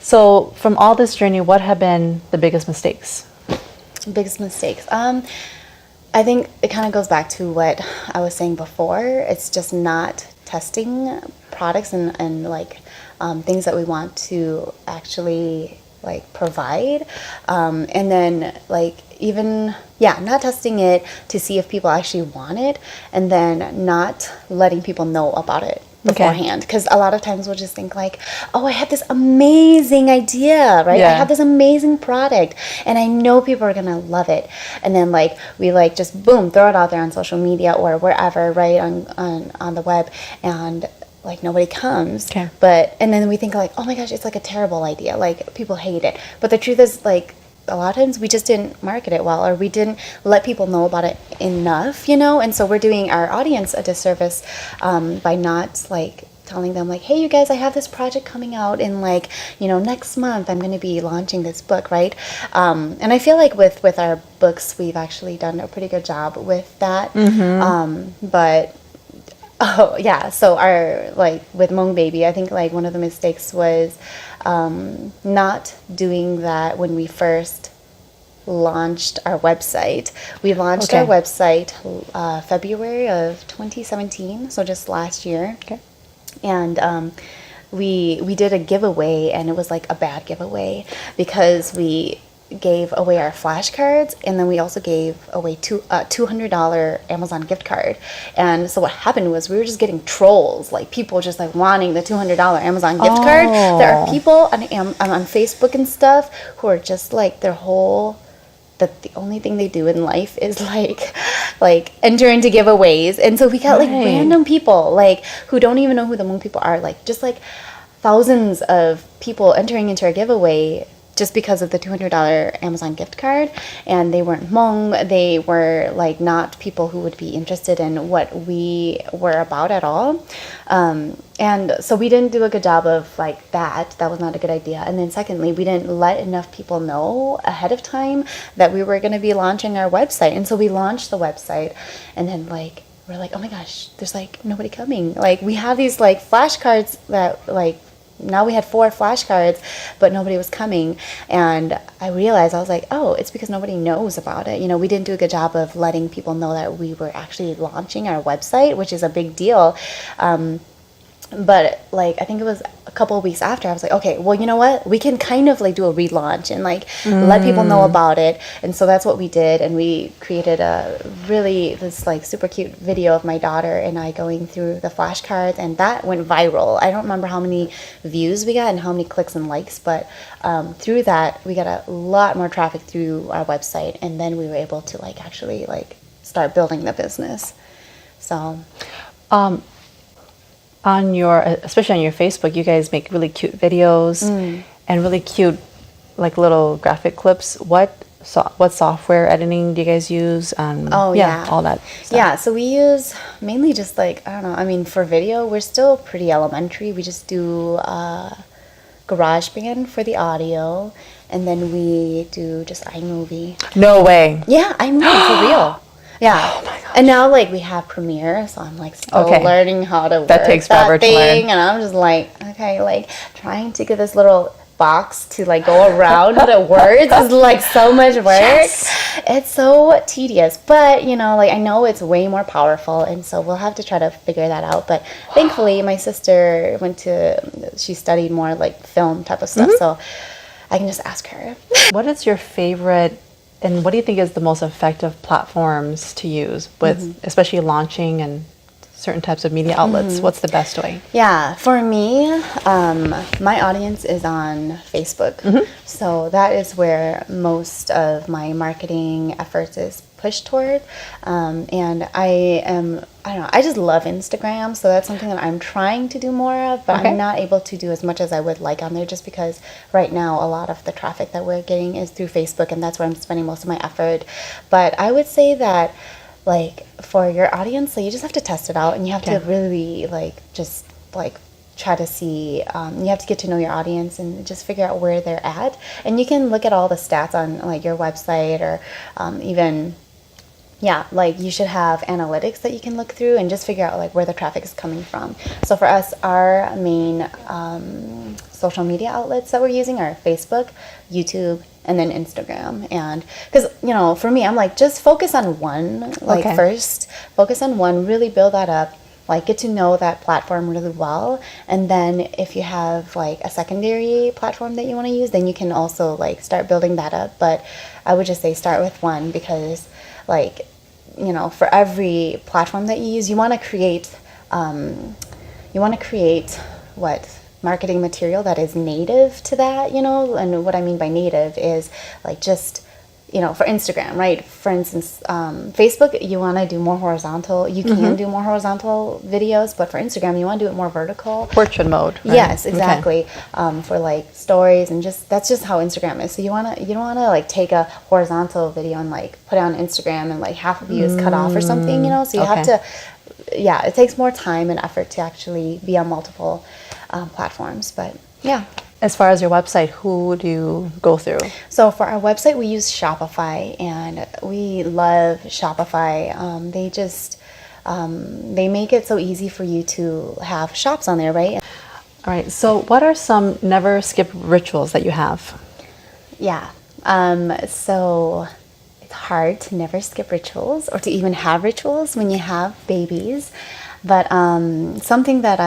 So from all this journey, what have been the biggest mistakes? Biggest mistakes. I think it kind of goes back to what I was saying before. It's just not testing products and like things that we want to actually like provide, and then like even not testing it to see if people actually want it, and then not letting people know about it beforehand, because a lot of times we'll just think like, oh, I have this amazing idea, right? I have this amazing product and I know people are gonna love it, and then like we like just boom throw it out there on social media or wherever, right, on the web, and like nobody comes. But and then we think like, oh my gosh, it's like a terrible idea, like people hate it. But the truth is, like, a lot of times we just didn't market it well, or we didn't let people know about it enough, and so we're doing our audience a disservice by not like telling them like, hey, you guys, I have this project coming out in like, next month I'm going to be launching this book, right? And I feel like with our books we've actually done a pretty good job with that. But oh yeah, so our like with Hmong Baby, I think like one of the mistakes was not doing that when we first launched our website. We launched our website February of 2017, so just last year. And we did a giveaway, and it was like a bad giveaway because we gave away our flashcards, and then we also gave away $200 Amazon gift card. And so what happened was we were just getting trolls, like people just like wanting the $200 Amazon gift card. There are people on Facebook and stuff who are just like the only thing they do in life is like enter into giveaways. And so we got like random people like who don't even know who the Hmong people are, like just like thousands of people entering into our giveaway just because of the $200 Amazon gift card. And they weren't Hmong. They were like not people who would be interested in what we were about at all. And so we didn't do a good job of like that. That was not a good idea. And then secondly, we didn't let enough people know ahead of time that we were going to be launching our website. And so we launched the website, and then like we're like, oh my gosh, there's like nobody coming. Like we have these like flashcards that like, now we had 4 flashcards, but nobody was coming. And I realized, I was like, oh, it's because nobody knows about it. We didn't do a good job of letting people know that we were actually launching our website, which is a big deal. But like I think it was a couple of weeks after, I was like, okay, well, you know what, we can kind of like do a relaunch and like let people know about it. And so that's what we did, and we created this like super cute video of my daughter and I going through the flashcards, and that went viral. I don't remember how many views we got and how many clicks and likes, but through that we got a lot more traffic through our website, and then we were able to like actually like start building the business. So especially on your Facebook, you guys make really cute videos and really cute like little graphic clips. What software editing do you guys use? All that stuff. Yeah, so we use mainly just like, I don't know, I mean, for video we're still pretty elementary. We just do GarageBand for the audio, and then we do just iMovie. No way. Yeah, iMovie for real. Yeah. Oh my gosh. And now like we have Premiere, so I'm like still learning how to work that takes forever that thing, to learn. and I'm just like, okay, like trying to get this little box to like go around the words is like so much work. It's so tedious, but like I know it's way more powerful, and so we'll have to try to figure that out. But thankfully my sister she studied more like film type of stuff, so I can just ask her. What is your favorite, and what do you think is the most effective platforms to use with, especially launching and certain types of media outlets? What's the best way? Yeah, for me, my audience is on Facebook. So that is where most of my marketing efforts is pushed toward. And I don't know, I just love Instagram. So that's something that I'm trying to do more of, but I'm not able to do as much as I would like on there, just because right now a lot of the traffic that we're getting is through Facebook, and that's where I'm spending most of my effort. But I would say that like for your audience, so you just have to test it out, and you have to really like just like try to see, you have to get to know your audience and just figure out where they're at. And you can look at all the stats on like your website, or even yeah, like you should have analytics that you can look through and just figure out like where the traffic is coming from. So for us, our main social media outlets that we're using are Facebook, YouTube, and then Instagram. And because, you know, for me, I'm like, just focus on one, like first, focus on one, really build that up, like get to know that platform really well. And then if you have like a secondary platform that you want to use, then you can also like start building that up. But I would just say start with one, because like, you know, for every platform that you use, you want to create what marketing material that is native to that, you know. And what I mean by native is like just, you know, for Instagram, right? For instance, Facebook, you want to do more horizontal. You can do more horizontal videos, but for Instagram, you want to do it more vertical. Portrait mode. Right? Yes, exactly. Okay. For like stories and just, that's just how Instagram is. So you don't want to like take a horizontal video and like put it on Instagram and like half of you is cut off or something, you know. So you have to, yeah, it takes more time and effort to actually be on multiple platforms, but yeah. As far as your website, who do you go through? So for our website, we use Shopify, and we love Shopify. They just, they make it so easy for you to have shops on there, right? All right, so what are some never skip rituals that you have? Yeah, so it's hard to never skip rituals or to even have rituals when you have babies. But something that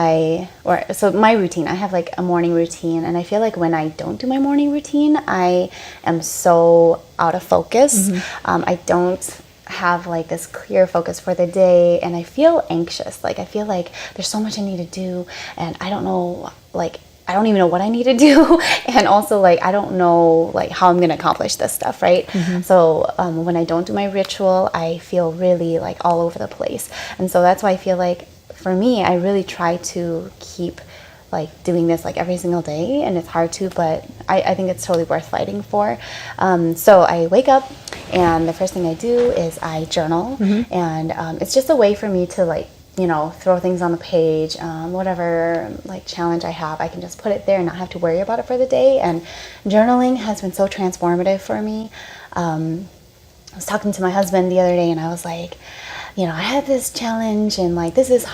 so my routine, I have like a morning routine, and I feel like when I don't do my morning routine, I am so out of focus. I don't have like this clear focus for the day, and I feel anxious. Like I feel like there's so much I need to do, and I don't know, like I don't even know what I need to do, and also like I don't know like how I'm gonna accomplish this stuff, right? So when I don't do my ritual, I feel really like all over the place, and so that's why I feel like for me, I really try to keep like doing this like every single day, and it's hard to, but I think it's totally worth fighting for. So I wake up, and the first thing I do is I journal, and it's just a way for me to like, you know, throw things on the page, whatever like challenge I have, I can just put it there and not have to worry about it for the day. And journaling has been so transformative for me. I was talking to my husband the other day, and I was like, you know, I had this challenge, and like this is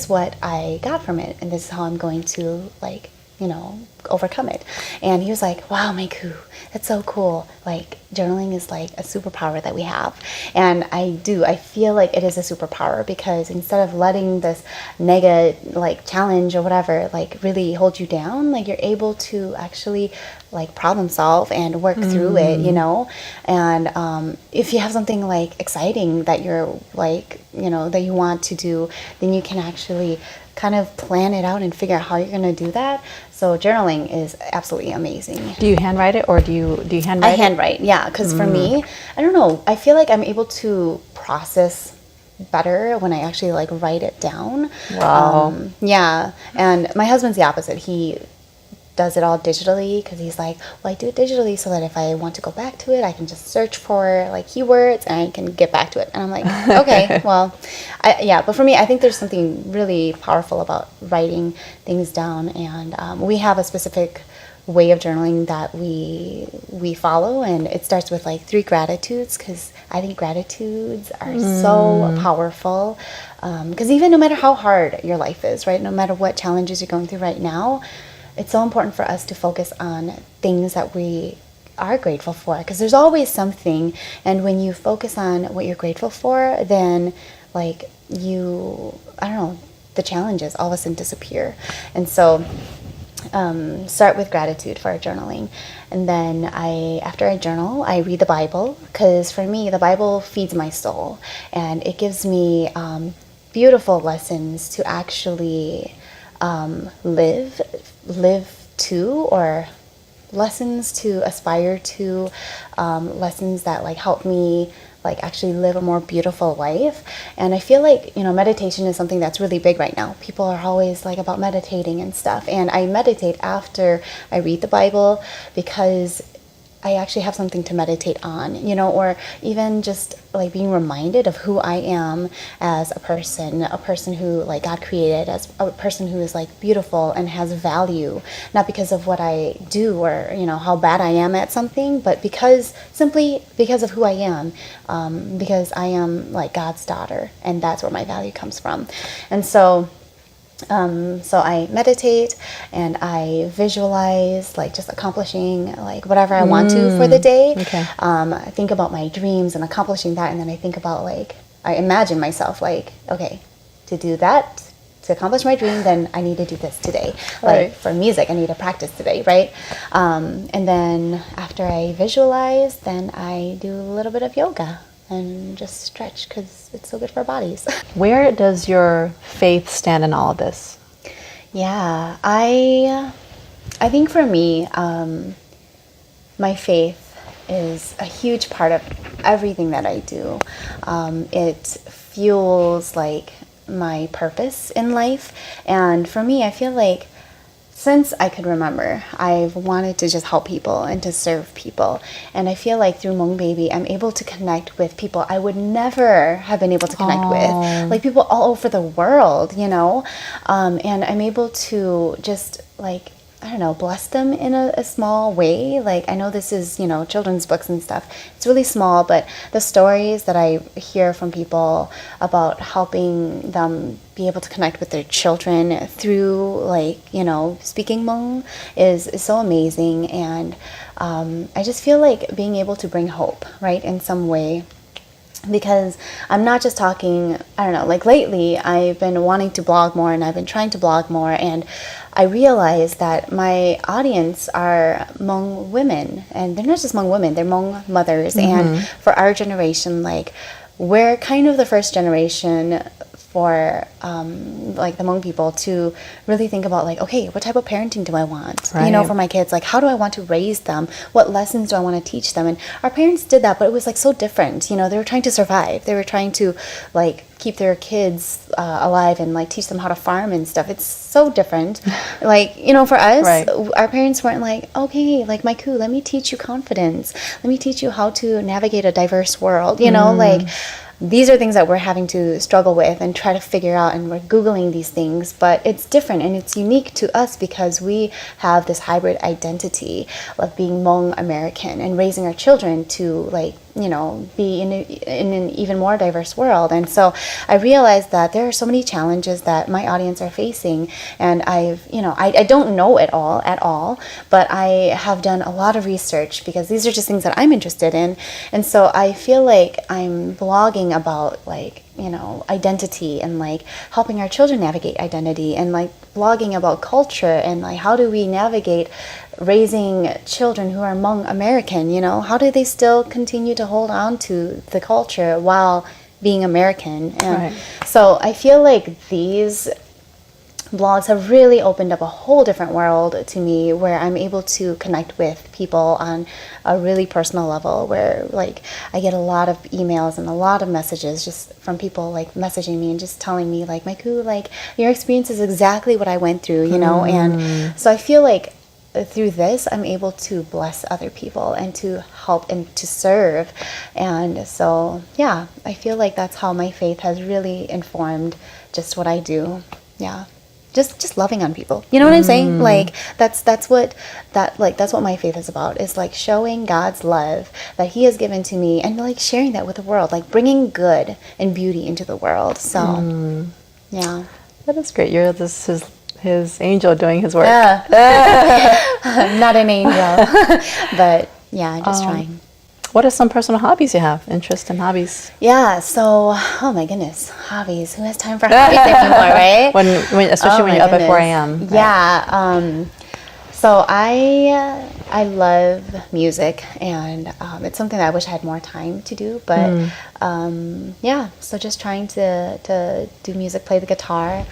what I got from it, and this is how I'm going to like, you know, overcome it. And he was like, wow, Mykou, that's so cool. Like journaling is like a superpower that we have. And I feel like it is a superpower, because instead of letting this negative like challenge or whatever like really hold you down, like you're able to actually like problem solve and work through it, you know. And if you have something like exciting that you're like, you know, that you want to do, then you can actually kind of plan it out and figure out how you're going to do that. So journaling is absolutely amazing. Do you handwrite it, or do you handwrite? I handwrite, yeah, because for me, I don't know, I feel like I'm able to process better when I actually like write it down. Wow. Yeah, and my husband's the opposite. He does it all digitally, because he's like, well, I do it digitally so that if I want to go back to it, I can just search for like keywords and I can get back to it. And I'm like, okay, well, yeah. But for me, I think there's something really powerful about writing things down. And we have a specific way of journaling that we follow, and it starts with like 3 gratitudes, because I think gratitudes are so powerful. Because even no matter how hard your life is, right, no matter what challenges you're going through right now, it's so important for us to focus on things that we are grateful for, because there's always something. And when you focus on what you're grateful for, then like I don't know, the challenges all of a sudden disappear. And so start with gratitude for our journaling. And then after I journal, I read the Bible, because for me, the Bible feeds my soul, and it gives me beautiful lessons to actually live to, or lessons to aspire to, lessons that like help me like actually live a more beautiful life. And I feel like, you know, meditation is something that's really big right now. People are always like about meditating and stuff, and I meditate after I read the Bible, because I actually have something to meditate on, you know, or even just like being reminded of who I am as a person who like God created, as a person who is like beautiful and has value, not because of what I do or, you know, how bad I am at something, but simply because of who I am, because I am like God's daughter, and that's where my value comes from. And so I meditate and I visualize like just accomplishing like whatever I want to for the day. Okay. I think about my dreams and accomplishing that, and then I think about like, I imagine myself like, okay, to do that, to accomplish my dream, then I need to do this today. Like for music, I need to practice today, right? And then after I visualize, then I do a little bit of yoga and just stretch because it's so good for our bodies. Where does your faith stand in all of this? Yeah, I think for me, my faith is a huge part of everything that I do. It fuels like my purpose in life, and for me, I feel like since I could remember, I've wanted to just help people and to serve people. And I feel like through Hmong Baby, I'm able to connect with people I would never have been able to connect with. Like people all over the world, you know? And I'm able to just like, I don't know, bless them in a small way. Like I know this is, you know, children's books and stuff. It's really small, but the stories that I hear from people about helping them be able to connect with their children through like, you know, speaking Hmong is so amazing. And I just feel like being able to bring hope, right, in some way. Because I'm not just talking, I don't know, like lately I've been wanting to blog more and I've been trying to blog more, and I realized that my audience are Hmong women, and they're not just Hmong women, they're Hmong mothers. And for our generation, like we're kind of the first generation for like the Hmong people to really think about like, okay, what type of parenting do I want? You know, for my kids, like how do I want to raise them? What lessons do I want to teach them? And our parents did that, but it was like so different. You know, they were trying to survive. They were trying to like keep their kids alive and like teach them how to farm and stuff. It's so different. Like, you know, for us, our parents weren't like, okay, like Mykou, let me teach you confidence. Let me teach you how to navigate a diverse world. You know, like these are things that we're having to struggle with and try to figure out, and we're Googling these things, but it's different and it's unique to us because we have this hybrid identity of being Hmong American and raising our children to like, you know, be in an even more diverse world. And so I realized that there are so many challenges that my audience are facing, and I don't know it all at all, but I have done a lot of research because these are just things that I'm interested in. And so I feel like I'm blogging about like, you know, identity and like helping our children navigate identity, and like blogging about culture and like how do we navigate raising children who are Hmong American, you know, how do they still continue to hold on to the culture while being American? And so I feel like these blogs have really opened up a whole different world to me, where I'm able to connect with people on a really personal level, where like I get a lot of emails and a lot of messages just from people like messaging me and just telling me like, Mykou, like your experience is exactly what I went through, you know. And so I feel like through this I'm able to bless other people and to help and to serve. And so yeah, I feel like that's how my faith has really informed just what I do. Yeah. Just loving on people. You know what I'm saying? Like that's what my faith is about. Is like showing God's love that He has given to me, and like sharing that with the world, like bringing good and beauty into the world. So yeah, that is great. You're his angel doing his work. Yeah. I'm not an angel, but yeah, just trying. What are some personal hobbies you have? Interest in hobbies? Yeah, so, oh my goodness, hobbies. Who has time for hobbies anymore, right? Especially when you're up at 4 a.m. Right? Yeah, so I love music, and it's something that I wish I had more time to do, but yeah, so just trying to do music, play the guitar,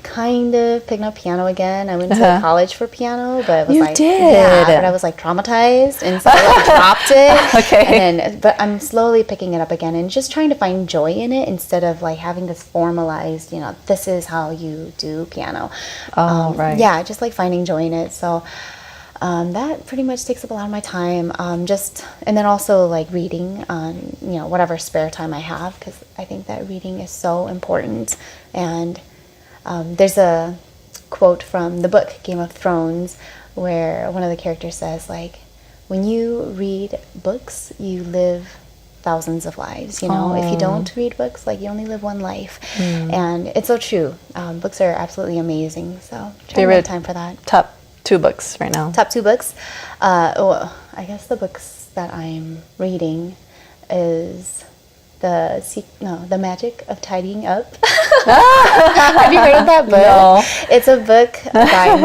kind of picking up piano again. I went to college for piano, but it was but I was like traumatized, and so I like, dropped it. Okay. But I'm slowly picking it up again and just trying to find joy in it instead of like having this formalized, you know, this is how you do piano. Oh, right. Yeah, just like finding joy in it. So that pretty much takes up a lot of my time. And then also like reading on, whatever spare time I have, because I think that reading is so important. And there's a quote from the book Game of Thrones where one of the characters says, like, when you read books, you live thousands of lives. If you don't read books, like, you only live one life. And it's so true. Books are absolutely amazing. So try to make time for that. Top 2 books right now. Top 2 books. I guess the books that I'm reading is The Magic of Tidying Up. Have you heard of that book? No. It's a book by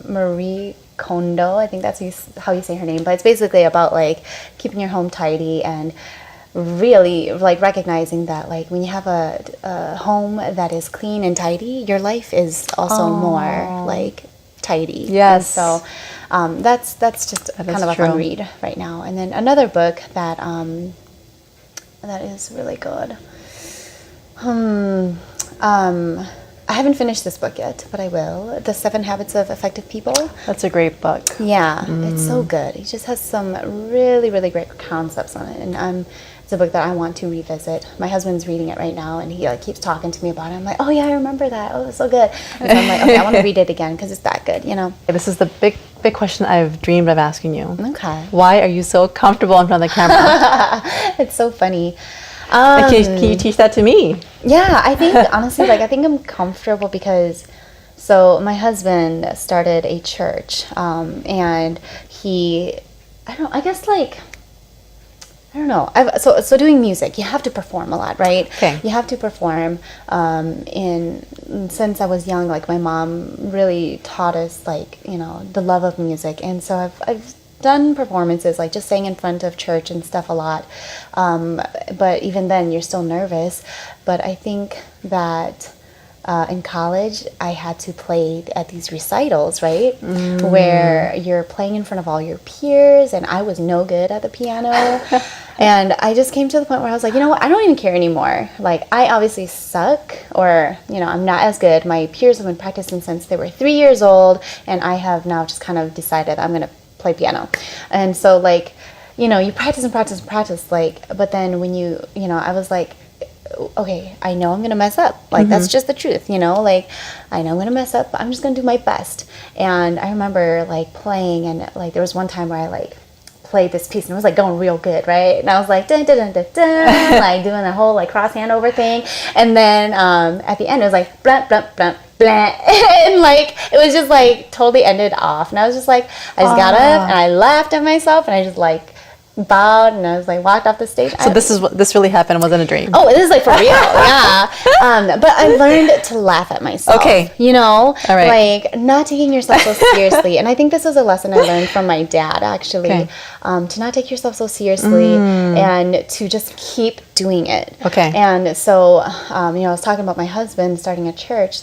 Marie Kondo. I think that's how you say her name. But it's basically about like keeping your home tidy and really like recognizing that like when you have a home that is clean and tidy, your life is also more like tidy. Yes. And so that's just kind of a fun read right now. And then another book that is really good. I haven't finished this book yet, but I will. The 7 Habits of Effective People. That's a great book. Yeah, it's so good. It just has some really, really great concepts on it. And it's a book that I want to revisit. My husband's reading it right now, and he like keeps talking to me about it. I'm like, oh yeah, I remember that. Oh, it's so good. And so I'm like, okay, I want to read it again because it's that good, This is the big question I've dreamed of asking you. Okay. Why are you so comfortable in front of the camera? It's so funny. Can you teach that to me? Yeah, I think honestly, I think I'm comfortable because, so my husband started a church, and so doing music, you have to perform a lot, right? Okay. You have to perform, since I was young, like my mom really taught us the love of music, and so I've done performances, like just sang in front of church and stuff a lot. But even then, you're still nervous. But I think that in college, I had to play at these recitals, right? Where you're playing in front of all your peers, and I was no good at the piano. And I just came to the point where I was like, you know what? I don't even care anymore. Like, I obviously suck, or, I'm not as good. My peers have been practicing since they were 3 years old, and I have now just kind of decided I'm going to play piano. And so you practice and practice and practice, but then when I was like, okay, I know I'm going to mess up. That's just the truth, I know I'm going to mess up, but I'm just going to do my best. And I remember playing, and there was one time where I played this piece and it was going real good, right? And I was like dun, dun, dun, dun, dun, doing the whole cross hand over thing. And then at the end it was blah, blah, blah, blah. And it was just totally ended off. And I was just I just got up and I laughed at myself, and I just bowed, and I was walked off the stage. So this really happened. It wasn't a dream. Oh, this is for real. Yeah. But I learned to laugh at myself. Okay. All right. Not taking yourself so seriously. And I think this is a lesson I learned from my dad, actually. Okay. To not take yourself so seriously and to just keep doing it. Okay. And so I was talking about my husband starting a church,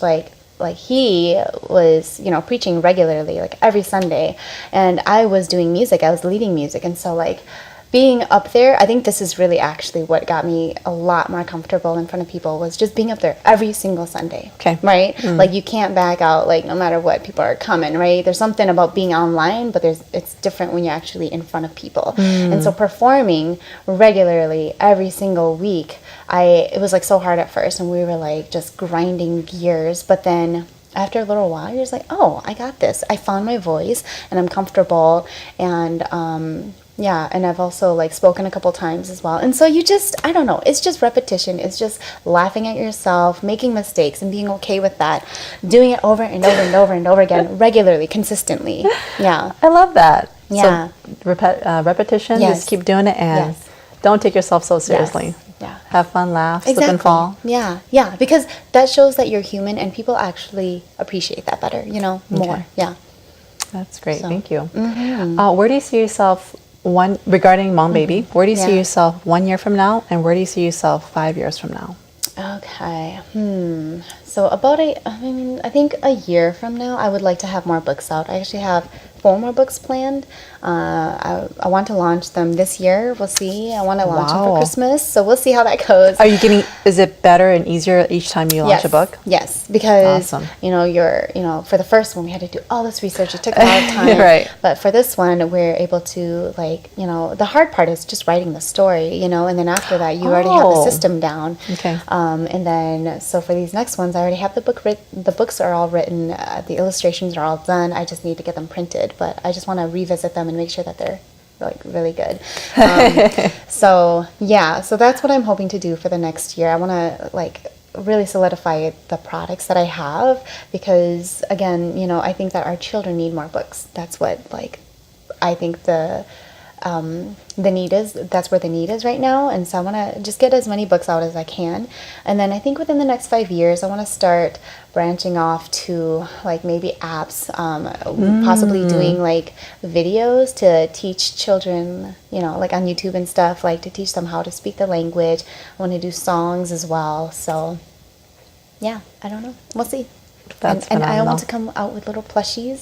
he was, preaching regularly, every Sunday, and I was doing music. I was leading music, and so being up there, I think this is really actually what got me a lot more comfortable in front of people, was just being up there every single Sunday. Okay. Right? You can't back out, no matter what, people are coming, right? There's something about being online, but it's different when you're actually in front of people. And so performing regularly every single week, it was so hard at first, and we were just grinding gears, but then after a little while, you're just oh, I got this. I found my voice, and I'm comfortable, and and I've also spoken a couple times as well. And so you just, I don't know, it's just repetition. It's just laughing at yourself, making mistakes, and being okay with that. Doing it over and over and over and over again, regularly, consistently. Yeah. I love that. Yeah. So repetition, Yes. just keep doing it, and don't take yourself so seriously. Yes. Yeah. Have fun, laugh, Exactly. slip and fall. Yeah, yeah, because that shows that you're human, and people actually appreciate that better, more. Okay. Yeah. That's great. So. Thank you. Where do you see yourself regarding Hmong Baby? Where do you see yourself 1 year from now, and where do you see yourself 5 years from now? Okay. So I think a year from now, I would like to have more books out. I actually have 4 more books planned. I want to launch them this year. We'll see. I want to launch them for Christmas, so we'll see how that goes. Is it better and easier each time you launch a book? Yes, because Awesome. for the first one we had to do all this research. It took a lot of time. Right. But for this one, we're able to the hard part is just writing the story, and then after that you already have the system down. Okay. And then so for these next ones, I already have the book the books are all written, the illustrations are all done. I just need to get them printed, but I just want to revisit them and make sure that they're really good. So that's what I'm hoping to do for the next year. I want to really solidify the products that I have, because again, I think that our children need more books. That's what I think the need is. That's where the need is right now, and so I want to just get as many books out as I can. And then I think within the next 5 years, I want to start branching off to maybe apps, possibly doing videos to teach children, on YouTube and stuff, to teach them how to speak the language. I want to do songs as well. So yeah, I don't know. We'll see. And I want to come out with little plushies.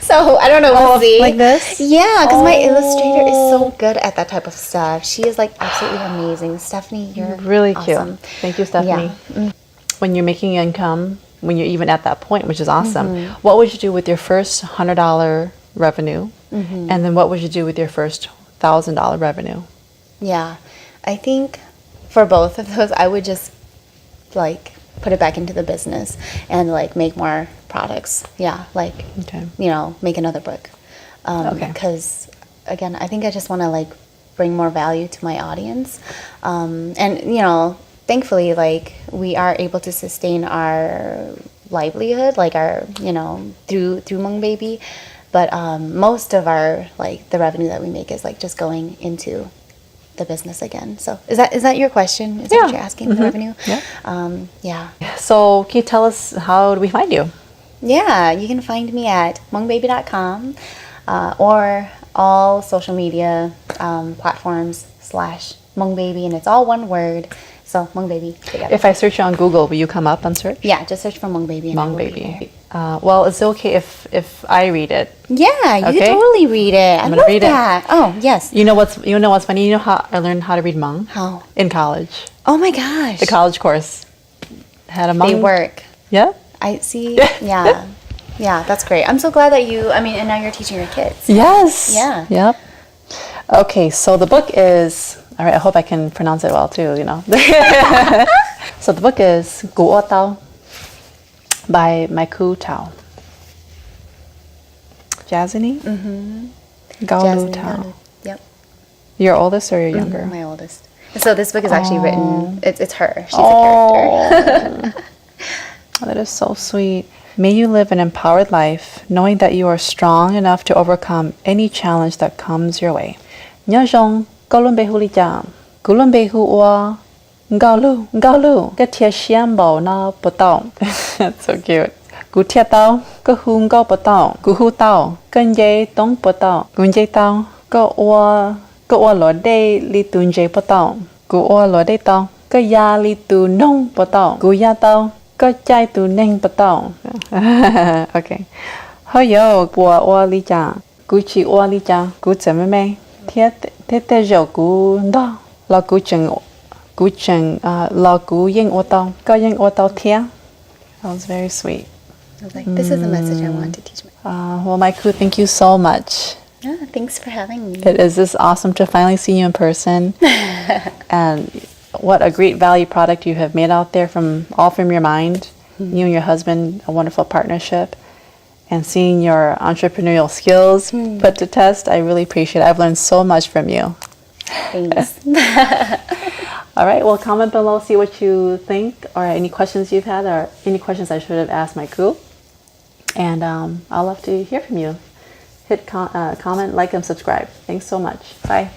So I don't know. We'll see. Like this? Yeah, because my illustrator is so good at that type of stuff. She is absolutely amazing. Stephanie, you're really awesome. cute. Thank you, Stephanie. Yeah. When you're making income, when you're even at that point, which is awesome, what would you do with your first $100 revenue? And then what would you do with your first $1,000 revenue? Yeah, I think for both of those, I would just put it back into the business and make more products. Yeah, make another book. Because again, I think I just want to bring more value to my audience. And thankfully, we are able to sustain our livelihood, through Hmong Baby. But most of our the revenue that we make is just going into the business again. So is that your question? Is that what you're asking? The revenue? Yeah. So can you tell us, how do we find you? Yeah, you can find me at HmongBaby.com or all social media platforms /Hmong Baby, and it's all one word. So Hmong Baby together. If I search you on Google, will you come up on search? Yeah, just search for Hmong Baby. Hmong Baby. Well, it's okay if I read it. Yeah, you Okay. can totally read it. I love read it. that. Oh, yes. You know what's funny? You know how I learned how to read Hmong? How? In college. Oh my gosh. The college course had a Hmong. They work. Yeah. I see. Yeah. Yeah, that's great. I'm so glad that and now you're teaching your kids. Yes. Yeah. Yep. Okay, so the book is, all right, I hope I can pronounce it well too, So the book is Mykou Thao by Mykou Thao. Jasmine? Mykou Thao. Yep. Your oldest or your younger? My oldest. So this book is actually written, it's her. She's a character. Oh, that is so sweet. May you live an empowered life, knowing that you are strong enough to overcome any challenge that comes your way. Nhớ rằng Golun Behu Li Jam, Golun Behu Wa Galu, Get Tia Xiambo Na Potong. That's so cute. Gu Tia Tao, Go Hun Go Potong, Gu Hu Tao, Gun Ye Dong Potong, Gun Ye Tao, Go Lo De Li Tun Je Potong, Gu Lo De Tao, Go Ya Li Tu Nong Potong, Gu Ya Tao. Có chai tu neng patong. Okay. Hoyo bua oa li cha. Gu chi oa li cha. Gu zeme me. Te zhou gu do. La gu cheng la gu ying o tao. Go ying o tao tia. That was very sweet. I was like, this is the message I want to teach my Well, Mykou, thank you so much. thanks for having me. It is just awesome to finally see you in person. And what a great value product you have made out there from your mind. You and your husband, a wonderful partnership, and seeing your entrepreneurial skills put to test. I really appreciate it. I've learned so much from you. Thanks. All right, well, comment below, see what you think, or any questions you've had, or any questions I should have asked Mykou. And I'll love to hear from you. Hit comment, like, and subscribe. Thanks so much. Bye.